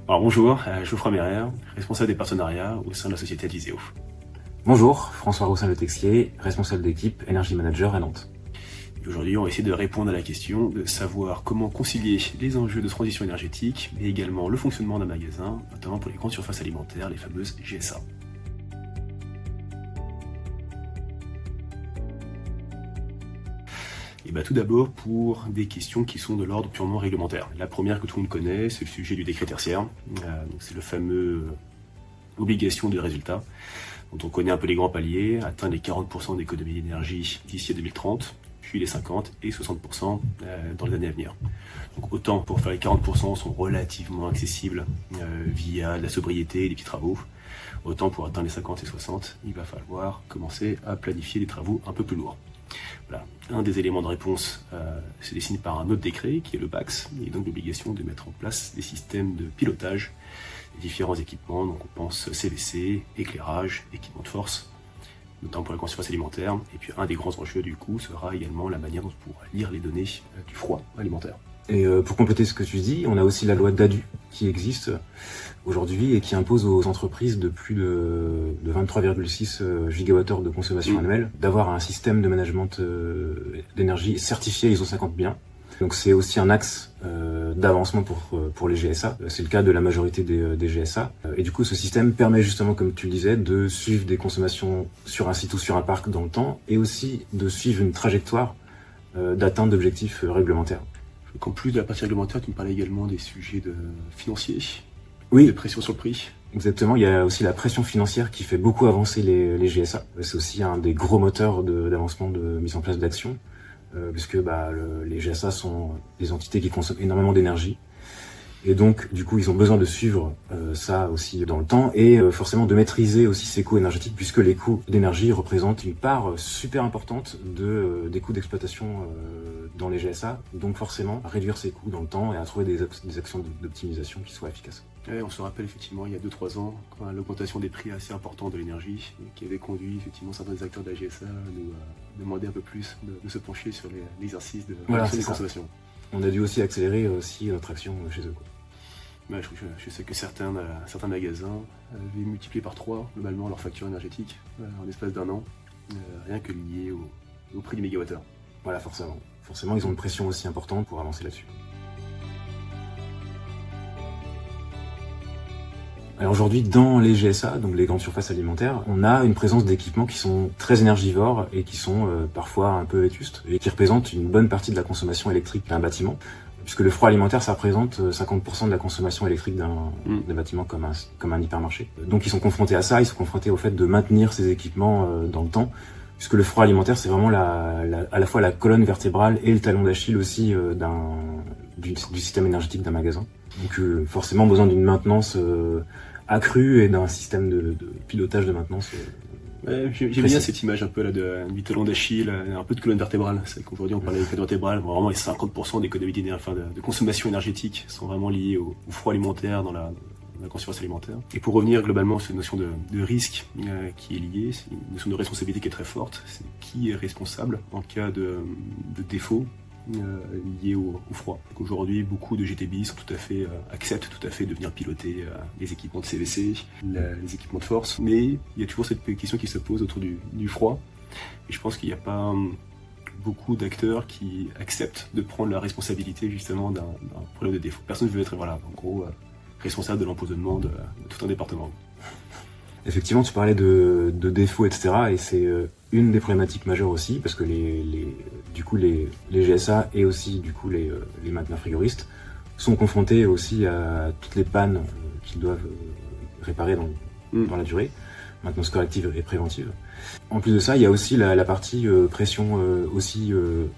Alors bonjour, Geoffroy Merer, responsable des partenariats au sein de la société Adviseo. Bonjour, François Roussin Le Texier, responsable d'équipe Energy Manager à Nantes. Et aujourd'hui, on va essayer de répondre à la question de savoir comment concilier les enjeux de transition énergétique, mais également le fonctionnement d'un magasin, notamment pour les grandes surfaces alimentaires, les fameuses GSA. Et tout d'abord pour des questions qui sont de l'ordre purement réglementaire. La première que tout le monde connaît, c'est le sujet du décret tertiaire. C'est le fameux obligation de résultat, dont on connaît un peu les grands paliers, atteindre les 40% d'économie d'énergie d'ici à 2030, puis les 50 et 60% dans les années à venir. Donc autant pour faire les 40% sont relativement accessibles via la sobriété et des petits travaux, autant pour atteindre les 50 et 60, il va falloir commencer à planifier des travaux un peu plus lourds. Voilà. Un des éléments de réponse se dessine par un autre décret qui est le BAX, et donc l'obligation de mettre en place des systèmes de pilotage des différents équipements. Donc on pense CVC, éclairage, équipement de force, notamment pour la grande surface alimentaire. Et puis un des grands enjeux du coup sera également la manière dont on pourra lire les données du froid alimentaire. Et pour compléter ce que tu dis, on a aussi la loi DADU qui existe aujourd'hui et qui impose aux entreprises de plus de 23,6 gigawattheures de consommation annuelle d'avoir un système de management d'énergie certifié ISO 50001. Donc c'est aussi un axe d'avancement pour les GSA. C'est le cas de la majorité des GSA. Et du coup, ce système permet justement, comme tu le disais, de suivre des consommations sur un site ou sur un parc dans le temps et aussi de suivre une trajectoire d'atteinte d'objectifs réglementaires. En plus de la partie réglementaire, tu me parlais également des sujets financiers, oui, de pression sur le prix. Exactement, il y a aussi la pression financière qui fait beaucoup avancer les GSA. C'est aussi un des gros moteurs d'avancement de mise en place d'actions, puisque les GSA sont des entités qui consomment énormément d'énergie. Et donc, du coup, ils ont besoin de suivre ça aussi dans le temps et forcément de maîtriser aussi ces coûts énergétiques, puisque les coûts d'énergie représentent une part super importante des coûts d'exploitation dans les GSA. Donc forcément, réduire ces coûts dans le temps et à trouver des actions d'optimisation qui soient efficaces. Ouais, on se rappelle effectivement il y a 2-3 ans, quand l'augmentation des prix assez importante de l'énergie, qui avait conduit effectivement certains des acteurs de la GSA à nous demander un peu plus de se pencher sur l'exercice de réduction des consommations. On a dû aussi accélérer notre action chez eux. Je sais que certains magasins avaient multiplié par 3 globalement leur facture énergétique en l'espace d'un an, rien que lié au prix du mégawattheure. Voilà, forcément. Forcément, ils ont une pression aussi importante pour avancer là-dessus. Alors aujourd'hui, dans les GSA, donc les grandes surfaces alimentaires, on a une présence d'équipements qui sont très énergivores et qui sont parfois un peu vétustes et qui représentent une bonne partie de la consommation électrique d'un bâtiment. Puisque le froid alimentaire, ça représente 50% de la consommation électrique d'un bâtiment comme un hypermarché. Donc ils sont confrontés à ça, ils sont confrontés au fait de maintenir ces équipements dans le temps, puisque le froid alimentaire, c'est vraiment à la fois la colonne vertébrale et le talon d'Achille aussi du système énergétique d'un magasin. Donc forcément besoin d'une maintenance accrue et d'un système de pilotage de maintenance. J'aime bien cette image un peu là du talon d'Achille, un peu de colonne vertébrale. C'est qu'aujourd'hui on parle de colonne vertébrale, vraiment les 50% d'économie d'énergie, de consommation énergétique sont vraiment liés au froid alimentaire dans la consommation alimentaire. Et pour revenir globalement sur cette notion de risque qui est liée, c'est une notion de responsabilité qui est très forte. C'est qui est responsable en cas de défaut lié au froid. Aujourd'hui, beaucoup de GTB acceptent tout à fait de venir piloter les équipements de CVC, les équipements de force, mais il y a toujours cette question qui se pose autour du froid. Et je pense qu'il n'y a pas beaucoup d'acteurs qui acceptent de prendre la responsabilité justement d'un problème de défaut. Personne ne veut être responsable de l'empoisonnement de tout un département. Effectivement, tu parlais de défauts, etc. Et c'est une des problématiques majeures aussi, parce que les GSA et aussi les mainteneurs frigoristes sont confrontés aussi à toutes les pannes qu'ils doivent réparer dans la durée, maintenance corrective et préventive. En plus de ça, il y a aussi la partie pression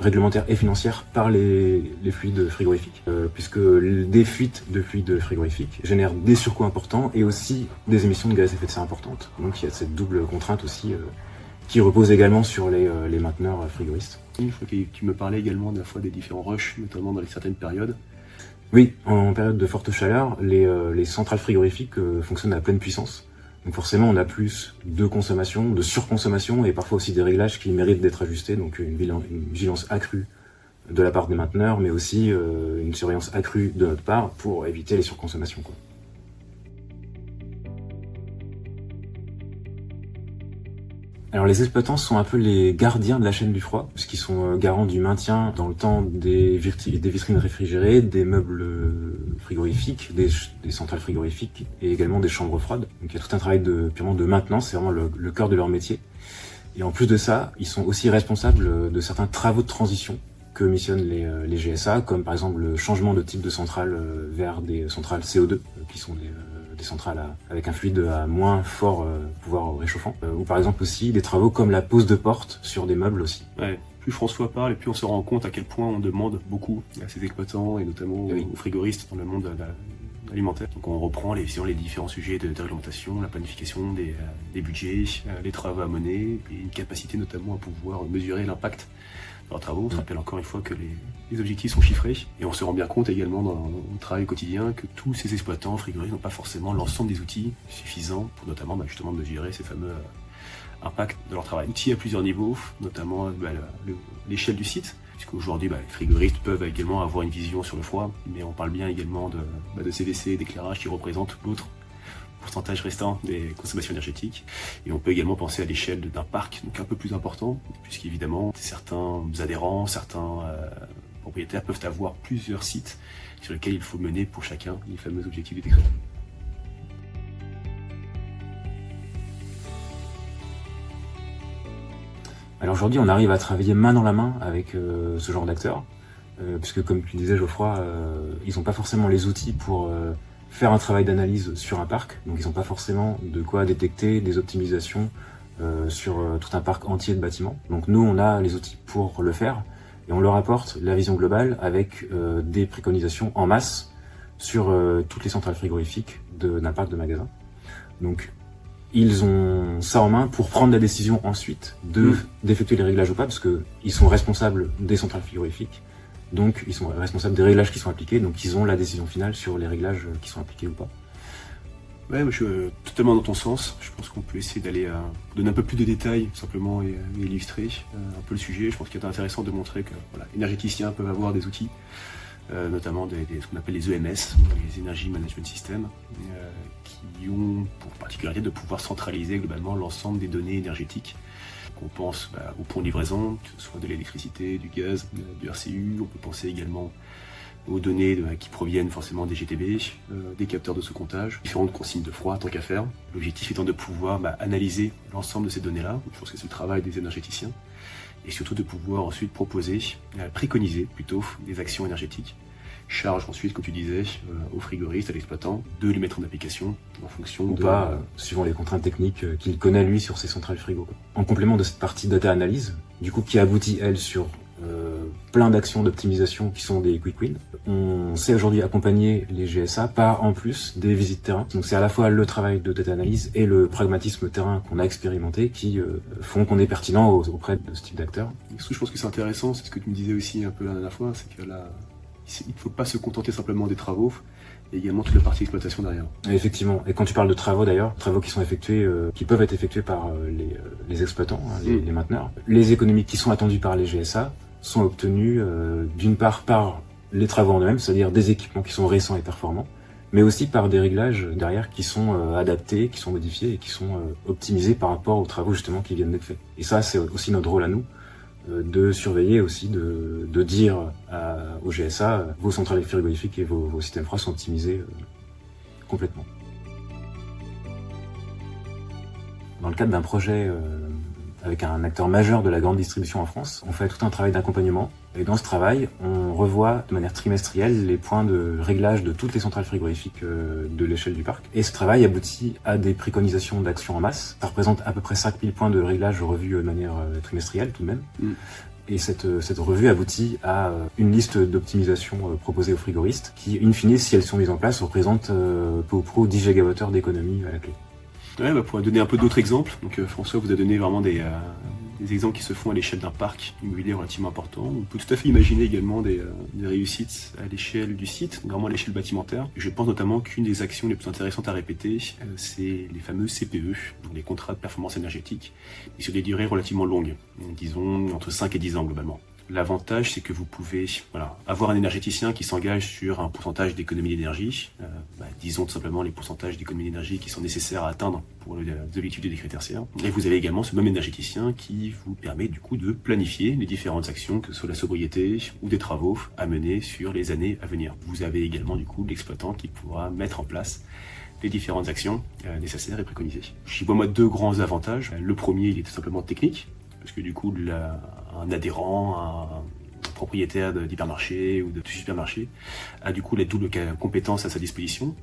réglementaire et financière par les fluides frigorifiques, puisque des fuites de fluides frigorifiques génèrent des surcoûts importants et aussi des émissions de gaz à effet de serre importantes. Donc il y a cette double contrainte aussi qui repose également sur les mainteneurs frigoristes. Je crois que tu me parlais également de la fois des différents rushs, notamment dans certaines périodes. Oui, en période de forte chaleur, les centrales frigorifiques fonctionnent à pleine puissance. Donc forcément, on a plus de consommation, de surconsommation et parfois aussi des réglages qui méritent d'être ajustés. Donc une vigilance accrue de la part des mainteneurs, mais aussi une surveillance accrue de notre part pour éviter les surconsommations, quoi. Alors les exploitants sont un peu les gardiens de la chaîne du froid, puisqu'ils sont garants du maintien dans le temps des vitrines réfrigérées, des meubles frigorifiques, des centrales frigorifiques et également des chambres froides. Donc il y a tout un travail purement de maintenance, c'est vraiment le cœur de leur métier. Et en plus de ça, ils sont aussi responsables de certains travaux de transition que missionnent les GSA, comme par exemple le changement de type de centrale vers des centrales CO2, qui sont des centrales avec un fluide à moins fort pouvoir réchauffant, ou par exemple aussi des travaux comme la pose de porte sur des meubles aussi. Ouais. Plus François parle et plus on se rend compte à quel point on demande beaucoup à ces exploitants et notamment aux frigoristes dans le monde alimentaire. Donc on reprend les différents sujets de réglementation, la planification des budgets, les travaux à mener et une capacité notamment à pouvoir mesurer l'impact de leurs travaux. On se rappelle encore une fois que les objectifs sont chiffrés et on se rend bien compte également dans le travail quotidien que tous ces exploitants frigoristes n'ont pas forcément l'ensemble des outils suffisants pour notamment justement mesurer ces fameux impacts de leur travail. Outils à plusieurs niveaux, notamment l'échelle du site, puisqu'aujourd'hui les frigoristes peuvent également avoir une vision sur le froid, mais on parle bien également de CVC, d'éclairage qui représentent l'autre pourcentage restant des consommations énergétiques. Et on peut également penser à l'échelle d'un parc, donc un peu plus important, puisqu'évidemment certains adhérents, certains propriétaires peuvent avoir plusieurs sites sur lesquels il faut mener pour chacun les fameux objectifs du décret. Alors aujourd'hui, on arrive à travailler main dans la main avec ce genre d'acteurs, puisque comme tu disais Geoffroy, ils n'ont pas forcément les outils pour faire un travail d'analyse sur un parc, donc ils n'ont pas forcément de quoi détecter des optimisations sur tout un parc entier de bâtiments. Donc nous, on a les outils pour le faire, et on leur apporte la vision globale avec des préconisations en masse sur toutes les centrales frigorifiques d'un parc de magasins. Donc ils ont ça en main pour prendre la décision ensuite d'effectuer les réglages ou pas, parce qu'ils sont responsables des centrales frigorifiques, donc ils sont responsables des réglages qui sont appliqués, donc ils ont la décision finale sur les réglages qui sont appliqués ou pas. Ouais, je suis totalement dans ton sens. Je pense qu'on peut essayer d'aller donner un peu plus de détails, simplement, et illustrer un peu le sujet. Je pense qu'il est intéressant de montrer que énergéticiens peuvent avoir des outils, notamment ce qu'on appelle les EMS, les Energy Management Systems, qui ont pour particularité de pouvoir centraliser globalement l'ensemble des données énergétiques. On pense au point de livraison, que ce soit de l'électricité, du gaz, du RCU. On peut penser également aux données qui proviennent forcément des GTB, des capteurs de sous-comptage, différentes consignes de froid, tant qu'à faire. L'objectif étant de pouvoir analyser l'ensemble de ces données-là. Je pense que c'est le travail des énergéticiens. Et surtout de pouvoir ensuite proposer, préconiser plutôt des actions énergétiques. Charge ensuite, comme tu disais, au frigoriste, à l'exploitant, de les mettre en application en fonction ou pas, suivant les contraintes techniques qu'il connaît lui sur ses centrales frigo. En complément de cette partie data analyse, du coup qui aboutit elle sur plein d'actions d'optimisation qui sont des quick wins, on sait aujourd'hui accompagner les GSA par en plus des visites terrain. Donc c'est à la fois le travail de data analyse et le pragmatisme terrain qu'on a expérimenté qui font qu'on est pertinent auprès de ce type d'acteurs. Je pense que c'est intéressant, c'est ce que tu me disais aussi un peu la dernière fois, c'est que là, il ne faut pas se contenter simplement des travaux, et également toute la partie exploitation derrière. Effectivement, et quand tu parles de travaux d'ailleurs, travaux qui sont effectués, qui peuvent être effectués par les exploitants, les mainteneurs, les économies qui sont attendues par les GSA sont obtenues d'une part par les travaux en eux-mêmes, c'est-à-dire des équipements qui sont récents et performants, mais aussi par des réglages derrière qui sont adaptés, qui sont modifiés et qui sont optimisés par rapport aux travaux justement qui viennent d'être faits. Et ça, c'est aussi notre rôle à nous, de surveiller aussi, de dire au GSA, vos centrales frigorifiques et vos systèmes froids sont optimisés complètement. Dans le cadre d'un projet avec un acteur majeur de la grande distribution en France, on fait tout un travail d'accompagnement. Et dans ce travail, on revoit de manière trimestrielle les points de réglage de toutes les centrales frigorifiques de l'échelle du parc. Et ce travail aboutit à des préconisations d'action en masse. Ça représente à peu près 5000 points de réglage revus de manière trimestrielle tout de même. Et cette revue aboutit à une liste d'optimisations proposées aux frigoristes qui, in fine, si elles sont mises en place, représentent peu ou prou 10 gigawattheures d'économie à la clé. Ouais, pour donner un peu d'autres exemples, donc François vous a donné vraiment des exemples qui se font à l'échelle d'un parc immobilier relativement important. On peut tout à fait imaginer également des réussites à l'échelle du site, vraiment à l'échelle bâtimentaire. Et je pense notamment qu'une des actions les plus intéressantes à répéter, c'est les fameux CPE, donc les contrats de performance énergétique, et sur des durées relativement longues, disons entre 5 et 10 ans globalement. L'avantage, c'est que vous pouvez avoir un énergéticien qui s'engage sur un pourcentage d'économie d'énergie, disons tout simplement les pourcentages d'économie d'énergie qui sont nécessaires à atteindre pour l'objectif du décret tertiaire. Et vous avez également ce même énergéticien qui vous permet du coup de planifier les différentes actions, que ce soit la sobriété ou des travaux à mener sur les années à venir. Vous avez également du coup l'exploitant qui pourra mettre en place les différentes actions nécessaires et préconisées. J'y vois moi deux grands avantages. Le premier, il est tout simplement technique, parce que du coup, un adhérent, un propriétaire d'hypermarché ou de supermarché a du coup la double compétence à sa disposition,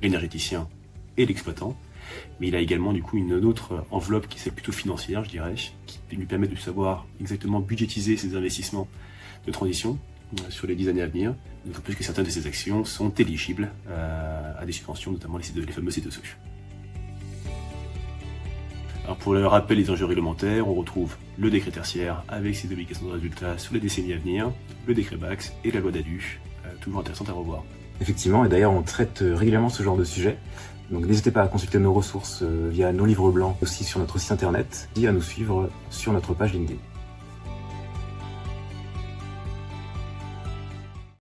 l'énergéticien et l'exploitant. Mais il a également du coup une autre enveloppe qui est plutôt financière, je dirais, qui lui permet de savoir exactement budgétiser ses investissements de transition sur les 10 années à venir, d'autant plus que certaines de ces actions sont éligibles à des subventions, notamment les fameux C2E. Alors pour le rappel des enjeux réglementaires, on retrouve le décret tertiaire avec ses obligations de résultat sur les décennies à venir, le décret BACS et la loi DADU, toujours intéressant à revoir. Effectivement, et d'ailleurs on traite régulièrement ce genre de sujet, donc n'hésitez pas à consulter nos ressources via nos livres blancs, aussi sur notre site internet, et à nous suivre sur notre page LinkedIn.